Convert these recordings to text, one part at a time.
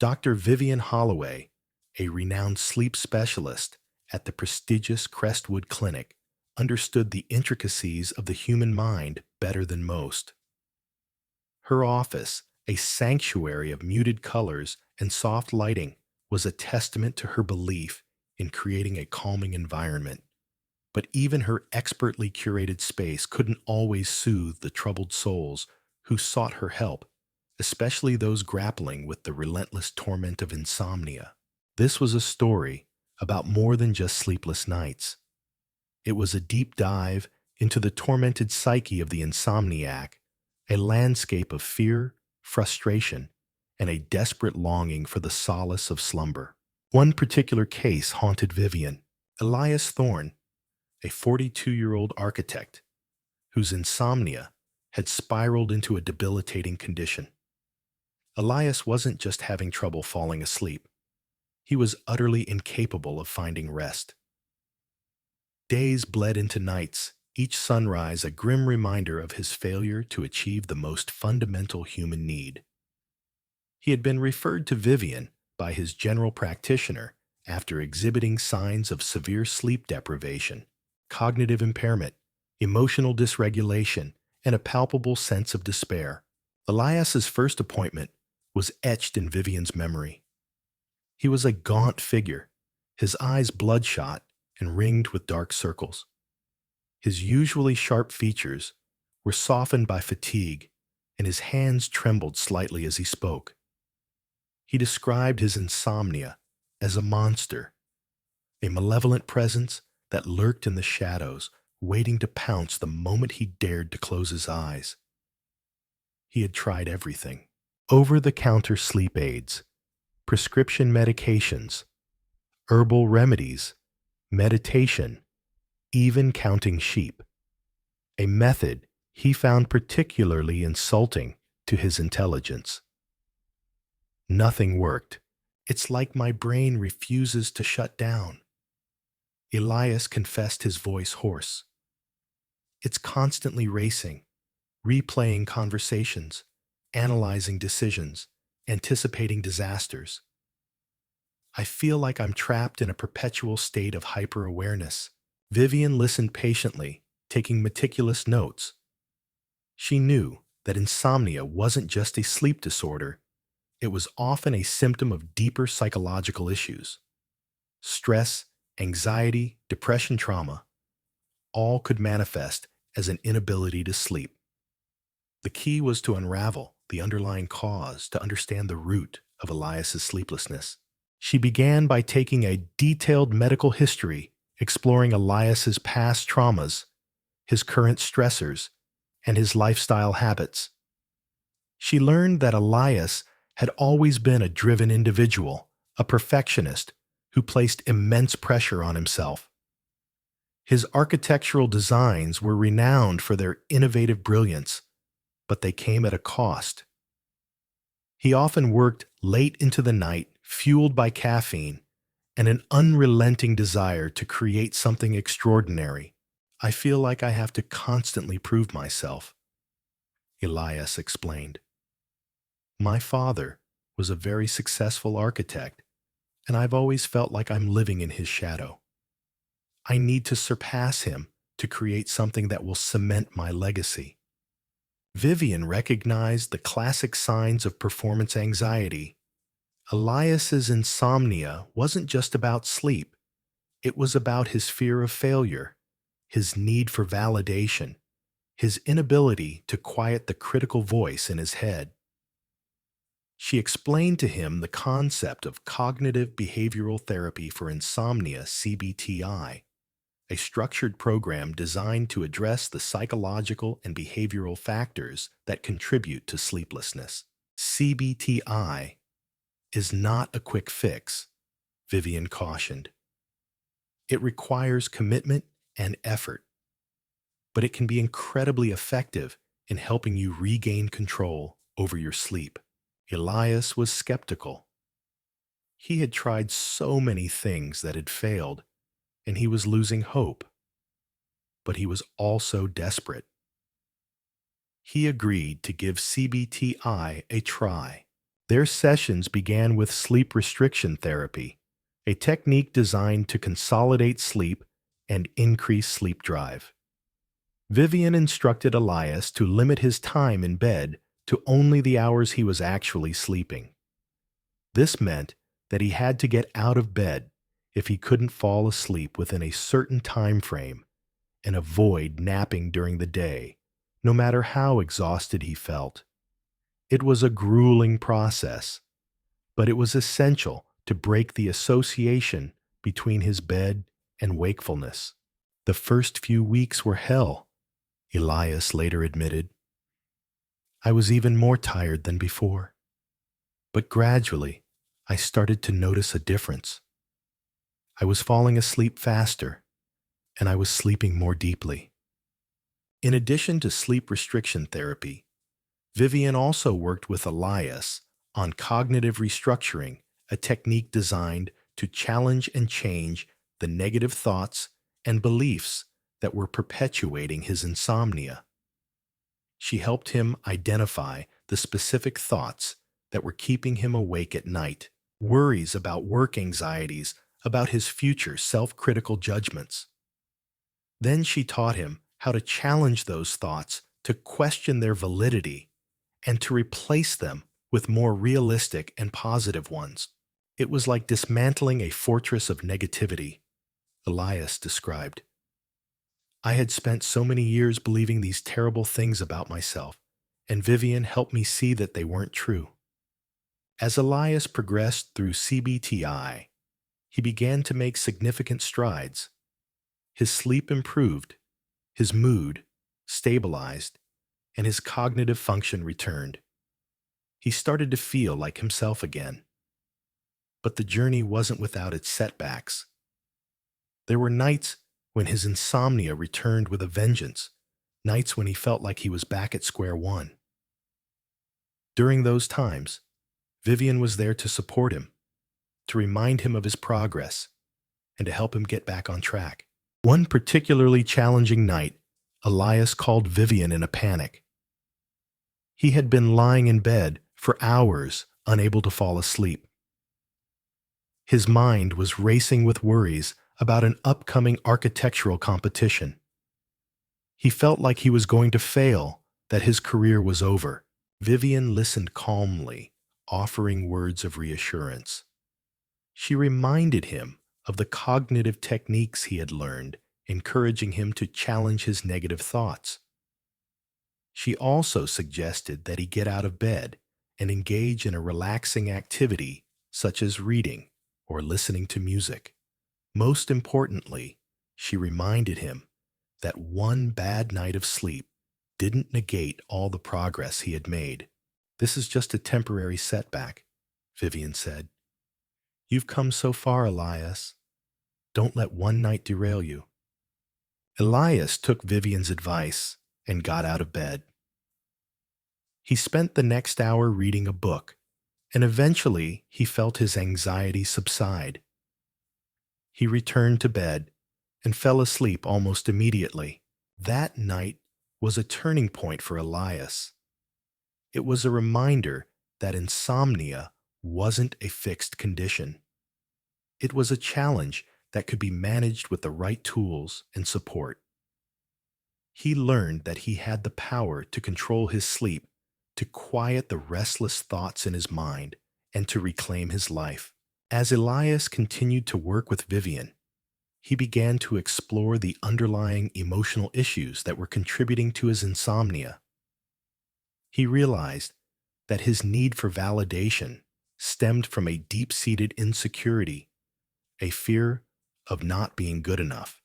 Dr. Vivian Holloway, a renowned sleep specialist at the prestigious Crestwood Clinic, understood the intricacies of the human mind better than most. Her office, a sanctuary of muted colors and soft lighting, was a testament to her belief in creating a calming environment. But even her expertly curated space couldn't always soothe the troubled souls who sought her help, especially those grappling with the relentless torment of insomnia. This was a story about more than just sleepless nights. It was a deep dive into the tormented psyche of the insomniac, a landscape of fear, frustration, and a desperate longing for the solace of slumber. One particular case haunted Vivian. Elias Thorne, a 42-year-old architect whose insomnia had spiraled into a debilitating condition. Elias wasn't just having trouble falling asleep. He was utterly incapable of finding rest. Days bled into nights, each sunrise a grim reminder of his failure to achieve the most fundamental human need. He had been referred to Vivian by his general practitioner after exhibiting signs of severe sleep deprivation, cognitive impairment, emotional dysregulation, and a palpable sense of despair. Elias's first appointment was etched in Vivian's memory. He was a gaunt figure, his eyes bloodshot and ringed with dark circles. His usually sharp features were softened by fatigue, and his hands trembled slightly as he spoke. He described his insomnia as a monster, a malevolent presence that lurked in the shadows, waiting to pounce the moment he dared to close his eyes. He had tried everything: over-the-counter sleep aids, prescription medications, herbal remedies, meditation, even counting sheep, a method he found particularly insulting to his intelligence. Nothing worked. It's like my brain refuses to shut down. Elias confessed, his voice hoarse. It's constantly racing, replaying conversations, analyzing decisions, anticipating disasters. I feel like I'm trapped in a perpetual state of hyper-awareness. Vivian listened patiently, taking meticulous notes. She knew that insomnia wasn't just a sleep disorder. It was often a symptom of deeper psychological issues. Stress, anxiety, depression, trauma, all could manifest as an inability to sleep. The key was to unravel the underlying cause, to understand the root of Elias's sleeplessness. She began by taking a detailed medical history, exploring Elias's past traumas, his current stressors, and his lifestyle habits. She learned that Elias had always been a driven individual, a perfectionist who placed immense pressure on himself. His architectural designs were renowned for their innovative brilliance, but they came at a cost. He often worked late into the night, fueled by caffeine and an unrelenting desire to create something extraordinary. I feel like I have to constantly prove myself, Elias explained. My father was a very successful architect, and I've always felt like I'm living in his shadow. I need to surpass him to create something that will cement my legacy. Vivian recognized the classic signs of performance anxiety. Elias's insomnia wasn't just about sleep. It was about his fear of failure, his need for validation, his inability to quiet the critical voice in his head. She explained to him the concept of cognitive behavioral therapy for insomnia, CBT-I, a structured program designed to address the psychological and behavioral factors that contribute to sleeplessness. CBT-I is not a quick fix, Vivian cautioned. It requires commitment and effort, but it can be incredibly effective in helping you regain control over your sleep. Elias was skeptical. He had tried so many things that had failed, and he was losing hope. But he was also desperate. He agreed to give CBT-I a try. Their sessions began with sleep restriction therapy, a technique designed to consolidate sleep and increase sleep drive. Vivian instructed Elias to limit his time in bed to only the hours he was actually sleeping. This meant that he had to get out of bed if he couldn't fall asleep within a certain time frame and avoid napping during the day, no matter how exhausted he felt. It was a grueling process, but it was essential to break the association between his bed and wakefulness. The first few weeks were hell, Elias later admitted. I was even more tired than before. But gradually, I started to notice a difference. I was falling asleep faster, and I was sleeping more deeply. In addition to sleep restriction therapy, Vivian also worked with Elias on cognitive restructuring, a technique designed to challenge and change the negative thoughts and beliefs that were perpetuating his insomnia. She helped him identify the specific thoughts that were keeping him awake at night, worries about work, anxieties about his future, self-critical judgments. Then she taught him how to challenge those thoughts, to question their validity, and to replace them with more realistic and positive ones. It was like dismantling a fortress of negativity, Elias described. I had spent so many years believing these terrible things about myself, and Vivian helped me see that they weren't true. As Elias progressed through CBT-I, he began to make significant strides. His sleep improved, his mood stabilized, and his cognitive function returned. He started to feel like himself again. But the journey wasn't without its setbacks. There were nights when his insomnia returned with a vengeance, nights when he felt like he was back at square one. During those times, Vivian was there to support him, to remind him of his progress, and to help him get back on track. One particularly challenging night, Elias called Vivian in a panic. He had been lying in bed for hours, unable to fall asleep. His mind was racing with worries about an upcoming architectural competition. He felt like he was going to fail, that his career was over. Vivian listened calmly, offering words of reassurance. She reminded him of the cognitive techniques he had learned, encouraging him to challenge his negative thoughts. She also suggested that he get out of bed and engage in a relaxing activity such as reading or listening to music. Most importantly, she reminded him that one bad night of sleep didn't negate all the progress he had made. "This is just a temporary setback," Vivian said. "You've come so far, Elias. Don't let one night derail you." Elias took Vivian's advice and got out of bed. He spent the next hour reading a book, and eventually he felt his anxiety subside. He returned to bed and fell asleep almost immediately. That night was a turning point for Elias. It was a reminder that insomnia wasn't a fixed condition. It was a challenge that could be managed with the right tools and support. He learned that he had the power to control his sleep, to quiet the restless thoughts in his mind, and to reclaim his life. As Elias continued to work with Vivian, he began to explore the underlying emotional issues that were contributing to his insomnia. He realized that his need for validation stemmed from a deep-seated insecurity, a fear of not being good enough.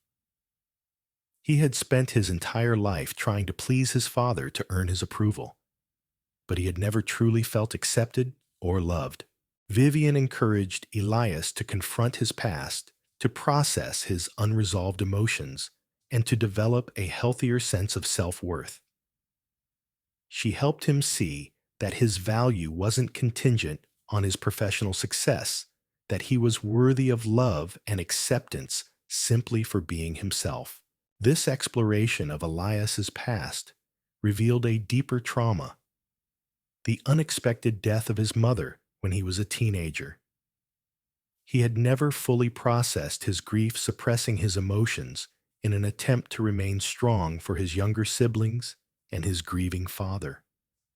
He had spent his entire life trying to please his father to earn his approval, but he had never truly felt accepted or loved. Vivian encouraged Elias to confront his past, to process his unresolved emotions, and to develop a healthier sense of self-worth. She helped him see that his value wasn't contingent on his professional success, that he was worthy of love and acceptance simply for being himself. This exploration of Elias's past revealed a deeper trauma. the unexpected death of his mother when he was a teenager. He had never fully processed his grief, suppressing his emotions in an attempt to remain strong for his younger siblings and his grieving father.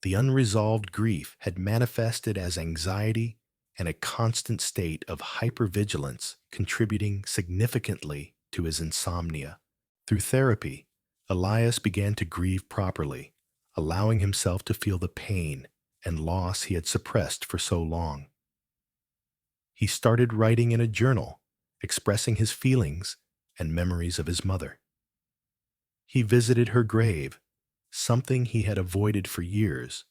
The unresolved grief had manifested as anxiety and a constant state of hypervigilance, contributing significantly to his insomnia. Through therapy, Elias began to grieve properly, allowing himself to feel the pain and loss he had suppressed for so long. He started writing in a journal, expressing his feelings and memories of his mother. He visited her grave, something he had avoided for years,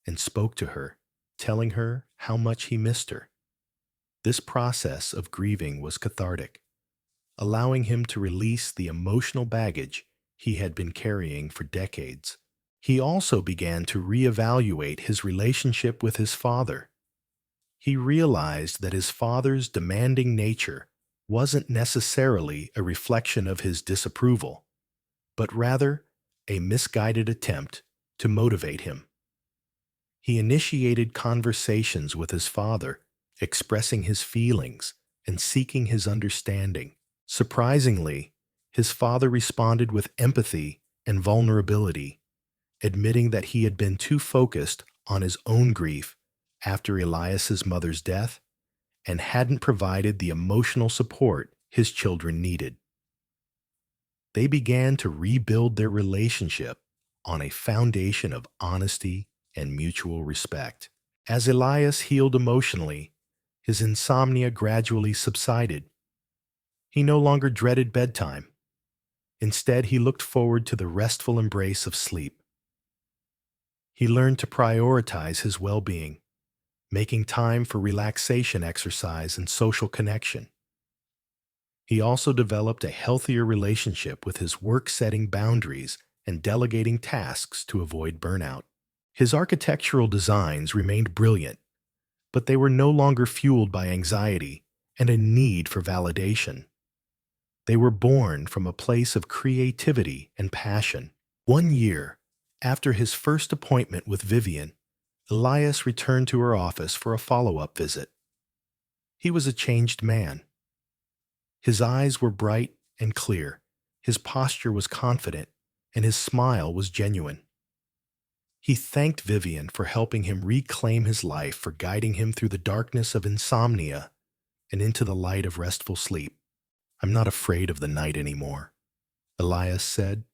and spoke to her, telling her how much he missed her. This process of grieving was cathartic, allowing him to release the emotional baggage he had been carrying for decades. He also began to reevaluate his relationship with his father. He realized that his father's demanding nature wasn't necessarily a reflection of his disapproval, but rather a misguided attempt to motivate him. He initiated conversations with his father, expressing his feelings and seeking his understanding. Surprisingly, his father responded with empathy and vulnerability, admitting that he had been too focused on his own grief after Elias's mother's death and hadn't provided the emotional support his children needed. They began to rebuild their relationship on a foundation of honesty and mutual respect. As Elias healed emotionally, his insomnia gradually subsided. He no longer dreaded bedtime. Instead, he looked forward to the restful embrace of sleep. He learned to prioritize his well-being, making time for relaxation, exercise, and social connection. He also developed a healthier relationship with his work, setting boundaries and delegating tasks to avoid burnout. His architectural designs remained brilliant, but they were no longer fueled by anxiety and a need for validation. They were born from a place of creativity and passion. 1 year after his first appointment with Vivian, Elias returned to her office for a follow-up visit. He was a changed man. His eyes were bright and clear, his posture was confident, and his smile was genuine. He thanked Vivian for helping him reclaim his life, for guiding him through the darkness of insomnia and into the light of restful sleep. "I'm not afraid of the night anymore," Elias said.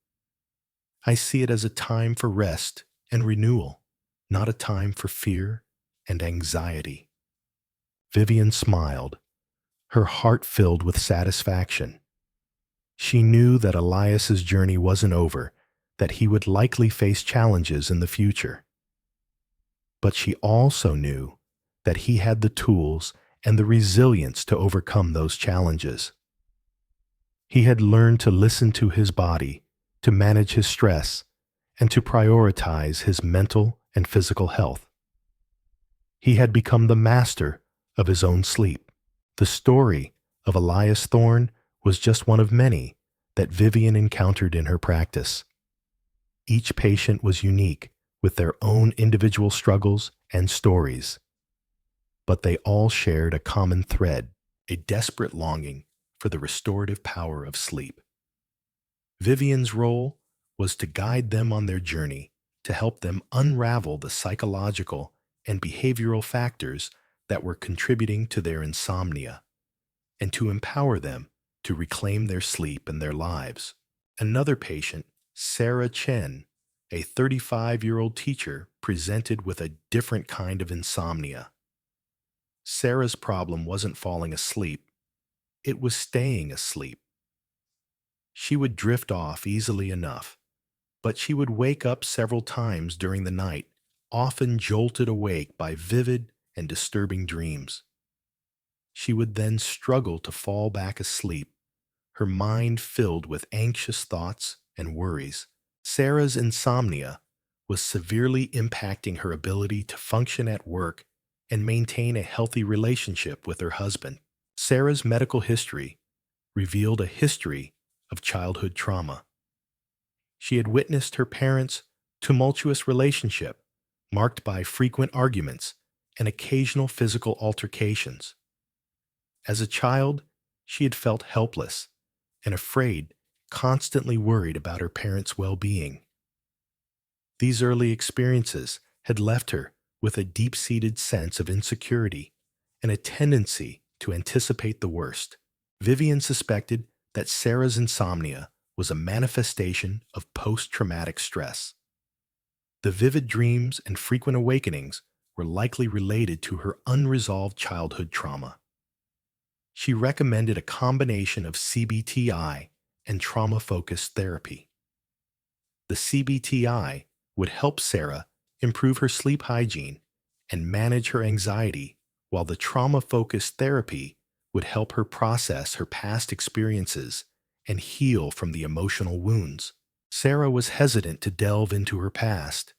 "I see it as a time for rest and renewal, not a time for fear and anxiety." Vivian smiled, her heart filled with satisfaction. She knew that Elias's journey wasn't over, that he would likely face challenges in the future. But she also knew that he had the tools and the resilience to overcome those challenges. He had learned to listen to his body, to manage his stress, and to prioritize his mental and physical health. He had become the master of his own sleep. The story of Elias Thorne was just one of many that Vivian encountered in her practice. Each patient was unique, with their own individual struggles and stories. But they all shared a common thread, a desperate longing for the restorative power of sleep. Vivian's role was to guide them on their journey, to help them unravel the psychological and behavioral factors that were contributing to their insomnia, and to empower them to reclaim their sleep and their lives. Another patient, Sarah Chen, a 35-year-old teacher, presented with a different kind of insomnia. Sarah's problem wasn't falling asleep, it was staying asleep. She would drift off easily enough, but she would wake up several times during the night, often jolted awake by vivid and disturbing dreams. She would then struggle to fall back asleep, her mind filled with anxious thoughts and worries. Sarah's insomnia was severely impacting her ability to function at work and maintain a healthy relationship with her husband. Sarah's medical history revealed a history of childhood trauma. She had witnessed her parents' tumultuous relationship, marked by frequent arguments and occasional physical altercations. As a child, she had felt helpless and afraid, constantly worried about her parents' well-being. These early experiences had left her with a deep-seated sense of insecurity and a tendency to anticipate the worst. Vivian suspected that Sarah's insomnia was a manifestation of post-traumatic stress. The vivid dreams and frequent awakenings were likely related to her unresolved childhood trauma. She recommended a combination of CBT-I and trauma-focused therapy. The CBT-I would help Sarah improve her sleep hygiene and manage her anxiety, while the trauma-focused therapy would help her process her past experiences and heal from the emotional wounds. Sarah was hesitant to delve into her past.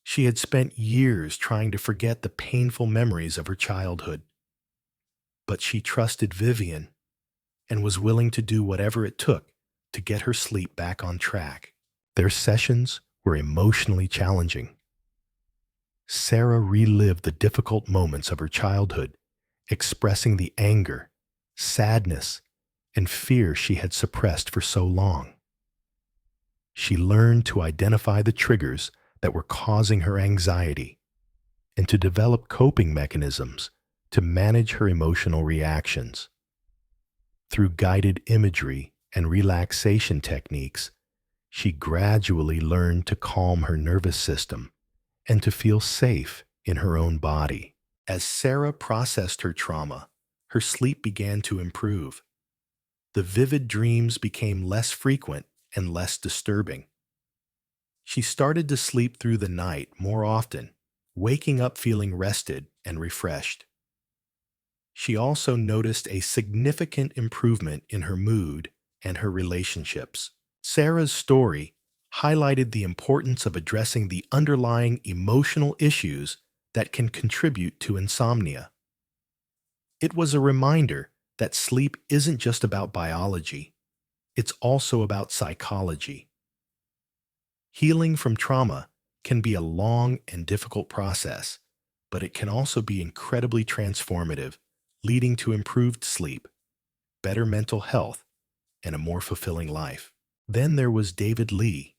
She had spent years trying to forget the painful memories of her childhood. But she trusted Vivian and was willing to do whatever it took to get her sleep back on track. Their sessions were emotionally challenging. Sarah relived the difficult moments of her childhood, expressing the anger, sadness, and fear she had suppressed for so long. She learned to identify the triggers that were causing her anxiety and to develop coping mechanisms to manage her emotional reactions. Through guided imagery and relaxation techniques, she gradually learned to calm her nervous system and to feel safe in her own body. As Sarah processed her trauma, her sleep began to improve. The vivid dreams became less frequent and less disturbing. She started to sleep through the night more often, waking up feeling rested and refreshed. She also noticed a significant improvement in her mood and her relationships. Sarah's story highlighted the importance of addressing the underlying emotional issues that can contribute to insomnia. It was a reminder that sleep isn't just about biology, it's also about psychology. Healing from trauma can be a long and difficult process, but it can also be incredibly transformative, leading to improved sleep, better mental health, and a more fulfilling life. Then there was David Lee,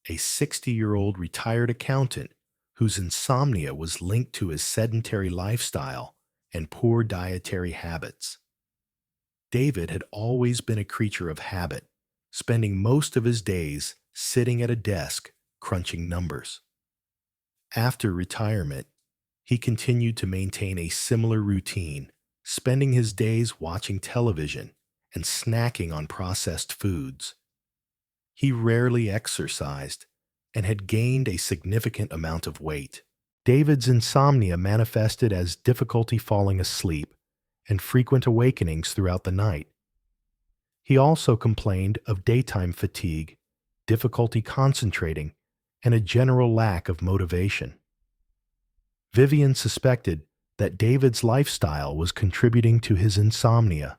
a 60-year-old retired accountant whose insomnia was linked to his sedentary lifestyle and poor dietary habits. David had always been a creature of habit, spending most of his days sitting at a desk crunching numbers. After retirement, he continued to maintain a similar routine, spending his days watching television and snacking on processed foods. He rarely exercised and had gained a significant amount of weight. David's insomnia manifested as difficulty falling asleep and frequent awakenings throughout the night. He also complained of daytime fatigue, difficulty concentrating, and a general lack of motivation. Vivian suspected that David's lifestyle was contributing to his insomnia.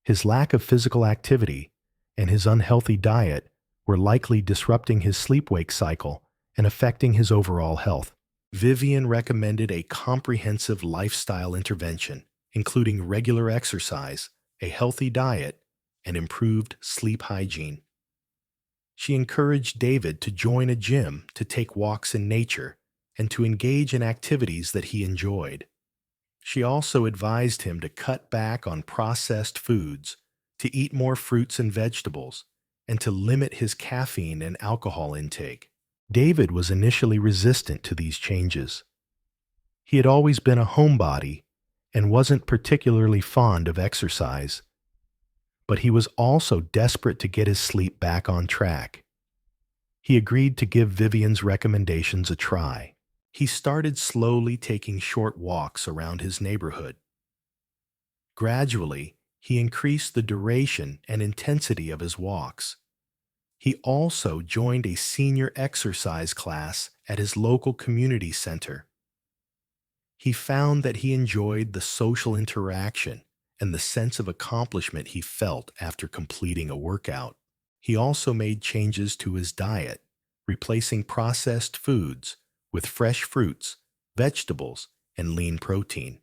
His lack of physical activity and his unhealthy diet were likely disrupting his sleep-wake cycle and affecting his overall health. Vivian recommended a comprehensive lifestyle intervention, including regular exercise, a healthy diet, and improved sleep hygiene. She encouraged David to join a gym, to take walks in nature, and to engage in activities that he enjoyed. She also advised him to cut back on processed foods, to eat more fruits and vegetables, and to limit his caffeine and alcohol intake. David was initially resistant to these changes. He had always been a homebody and wasn't particularly fond of exercise. But he was also desperate to get his sleep back on track. He agreed to give Vivian's recommendations a try. He started slowly taking short walks around his neighborhood. Gradually, he increased the duration and intensity of his walks. He also joined a senior exercise class at his local community center. He found that he enjoyed the social interaction and the sense of accomplishment he felt after completing a workout. He also made changes to his diet, replacing processed foods with fresh fruits, vegetables, and lean protein.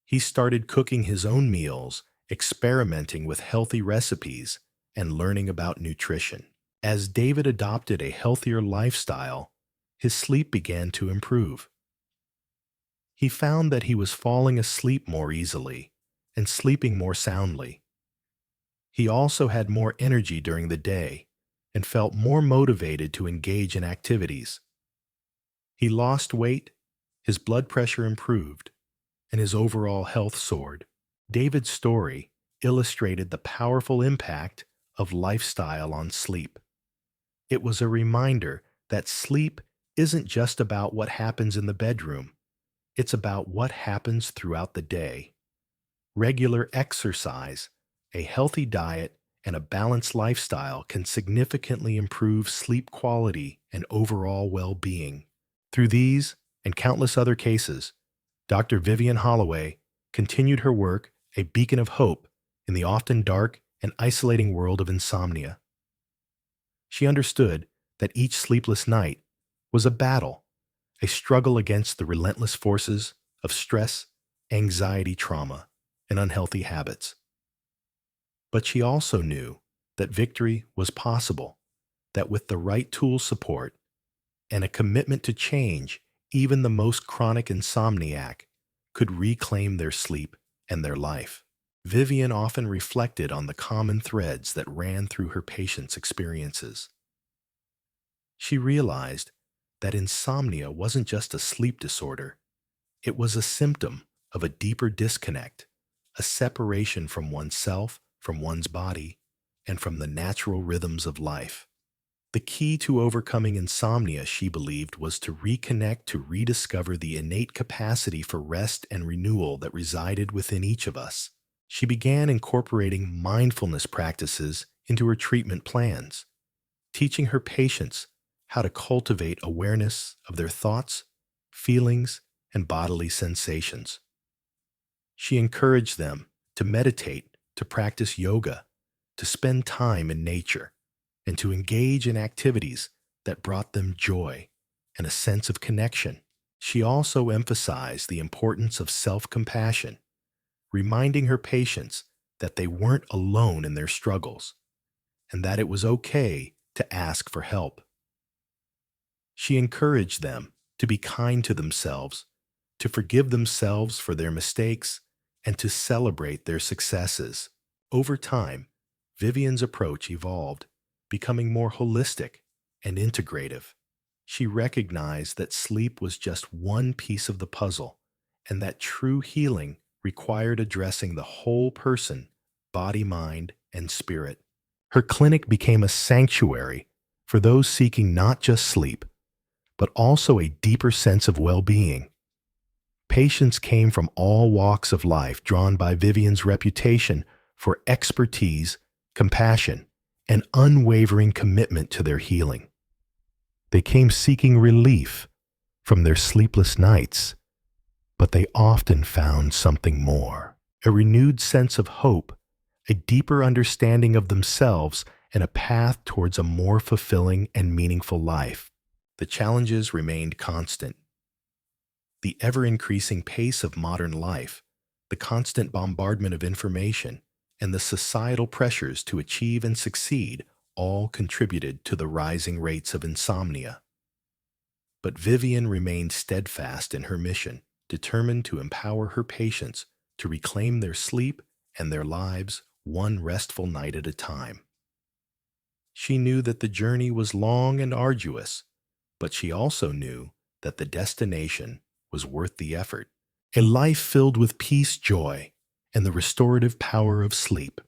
He started cooking his own meals, experimenting with healthy recipes, and learning about nutrition. As David adopted a healthier lifestyle, his sleep began to improve. He found that he was falling asleep more easily and sleeping more soundly. He also had more energy during the day and felt more motivated to engage in activities. He lost weight, his blood pressure improved, and his overall health soared. David's story illustrated the powerful impact of lifestyle on sleep. It was a reminder that sleep isn't just about what happens in the bedroom. It's about what happens throughout the day. Regular exercise, a healthy diet, and a balanced lifestyle can significantly improve sleep quality and overall well-being. Through these and countless other cases, Dr. Vivian Holloway continued her work, a beacon of hope in the often dark and isolating world of insomnia. She understood that each sleepless night was a battle, a struggle against the relentless forces of stress, anxiety, trauma, and unhealthy habits. But she also knew that victory was possible, that with the right tool support and a commitment to change, even the most chronic insomniac could reclaim their sleep and their life. Vivian often reflected on the common threads that ran through her patients' experiences. She realized that insomnia wasn't just a sleep disorder. It was a symptom of a deeper disconnect, a separation from oneself, from one's body, and from the natural rhythms of life. The key to overcoming insomnia, she believed, was to reconnect, to rediscover the innate capacity for rest and renewal that resided within each of us. She began incorporating mindfulness practices into her treatment plans, teaching her patients how to cultivate awareness of their thoughts, feelings, and bodily sensations. She encouraged them to meditate, to practice yoga, to spend time in nature, and to engage in activities that brought them joy and a sense of connection. She also emphasized the importance of self-compassion, reminding her patients that they weren't alone in their struggles and that it was okay to ask for help. She encouraged them to be kind to themselves, to forgive themselves for their mistakes, and to celebrate their successes. Over time, Vivian's approach evolved, becoming more holistic and integrative. She recognized that sleep was just one piece of the puzzle, and that true healing required addressing the whole person, body, mind, and spirit. Her clinic became a sanctuary for those seeking not just sleep, but also a deeper sense of well-being. Patients came from all walks of life, drawn by Vivian's reputation for expertise, compassion, and unwavering commitment to their healing. They came seeking relief from their sleepless nights, but they often found something more: a renewed sense of hope, a deeper understanding of themselves, and a path towards a more fulfilling and meaningful life. The challenges remained constant. The ever-increasing pace of modern life, the constant bombardment of information, and the societal pressures to achieve and succeed all contributed to the rising rates of insomnia. But Vivian remained steadfast in her mission, determined to empower her patients to reclaim their sleep and their lives one restful night at a time. She knew that the journey was long and arduous, but she also knew that the destination was worth the effort. A life filled with peace, joy, and the restorative power of sleep.